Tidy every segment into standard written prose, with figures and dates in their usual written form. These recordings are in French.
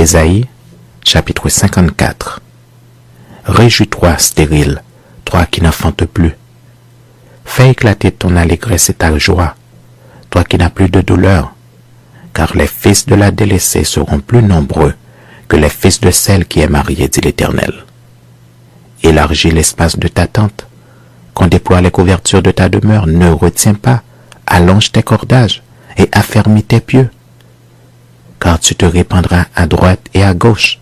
Ésaïe, chapitre 54. Réjouis-toi, stérile, toi qui n'enfantes plus. Fais éclater ton allégresse et ta joie, toi qui n'as plus de douleur, car les fils de la délaissée seront plus nombreux que les fils de celle qui est mariée, dit l'Éternel. Élargis l'espace de ta tente, qu'on déploie les couvertures de ta demeure, ne retiens pas, allonge tes cordages et affermis tes pieux, car tu te répandras à droite et à gauche.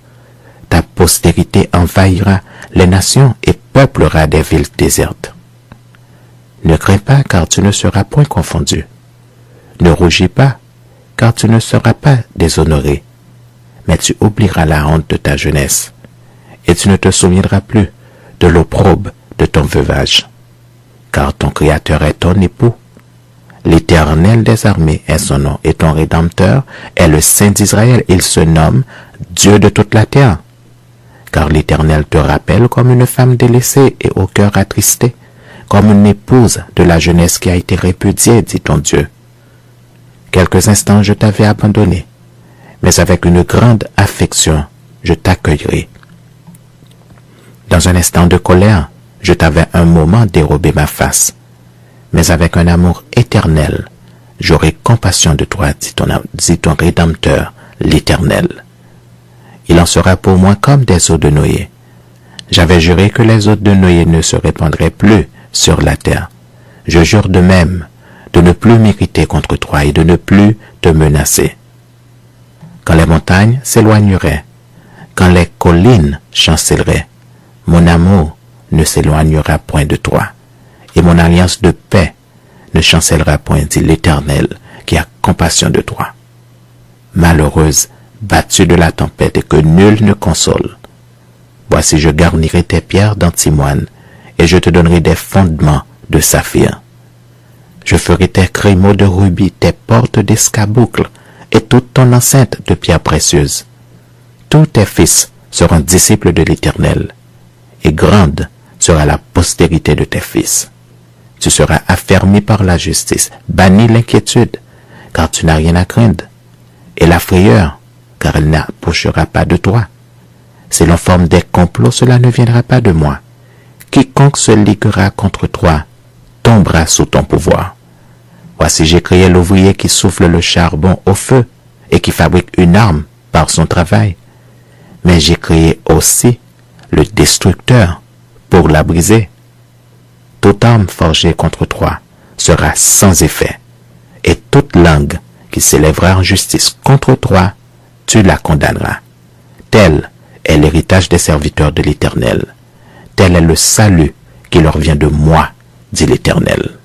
Ta postérité envahira les nations et peuplera des villes désertes. Ne crains pas, car tu ne seras point confondu. Ne rougis pas, car tu ne seras pas déshonoré. Mais tu oublieras la honte de ta jeunesse, et tu ne te souviendras plus de l'opprobre de ton veuvage. Car ton Créateur est ton époux. L'Éternel des armées est son nom, et ton Rédempteur est le Saint d'Israël. Il se nomme Dieu de toute la terre. Car l'Éternel te rappelle comme une femme délaissée et au cœur attristé, comme une épouse de la jeunesse qui a été répudiée, dit ton Dieu. Quelques instants je t'avais abandonné, mais avec une grande affection je t'accueillerai. Dans un instant de colère, je t'avais un moment dérobé ma face, mais avec un amour éternel, j'aurai compassion de toi, dit ton Rédempteur, l'Éternel. Il en sera pour moi comme des eaux de Noé. J'avais juré que les eaux de Noé ne se répandraient plus sur la terre. Je jure de même de ne plus m'irriter contre toi et de ne plus te menacer. Quand les montagnes s'éloigneraient, quand les collines chancelleraient, mon amour ne s'éloignera point de toi, et mon alliance de paix ne chancellera point, dit l'Éternel, qui a compassion de toi. Malheureuse, battue de la tempête et que nul ne console, voici je garnirai tes pierres d'antimoine, et je te donnerai des fondements de saphir. Je ferai tes crémeaux de rubis, tes portes d'escarboucle, et toute ton enceinte de pierres précieuses. Tous tes fils seront disciples de l'Éternel, et grande sera la postérité de tes fils. Tu seras affermi par la justice, banni l'inquiétude, car tu n'as rien à craindre, et la frayeur, car elle n'approchera pas de toi. Si l'on forme des complots, cela ne viendra pas de moi. Quiconque se liguera contre toi tombera sous ton pouvoir. Voici j'ai créé l'ouvrier qui souffle le charbon au feu et qui fabrique une arme par son travail. Mais j'ai créé aussi le destructeur pour la briser. Toute arme forgée contre toi sera sans effet, et toute langue qui s'élèvera en justice contre toi, tu la condamneras. Tel est l'héritage des serviteurs de l'Éternel. Tel est le salut qui leur vient de moi, dit l'Éternel.